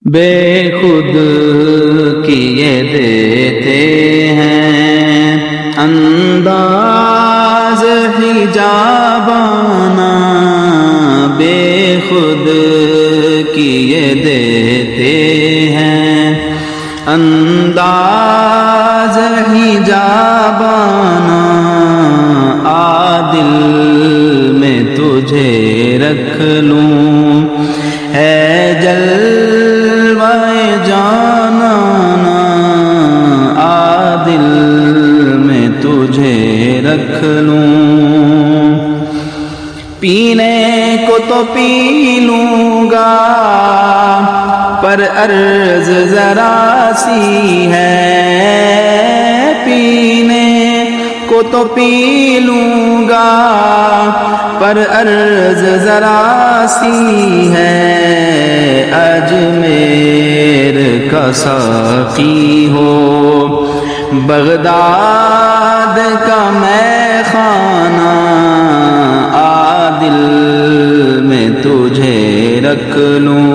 بے خود کیے دیتے ہیں انداز حجابانہ، بے خود کیے دیتے ہیں انداز حجابانہ، عادل میں تجھے رکھ لوں ہے جلوہ جانانا، عادل میں تجھے رکھ لوں، پینے کو تو پی لوں گا پر عرض ذرا سی ہے، پینے کو تو پی لوں گا پر عرض ذرا سی ہے، اجمیر کا ساقی ہو بغداد کا میں خانہ، عادل میں تجھے رکھ لوں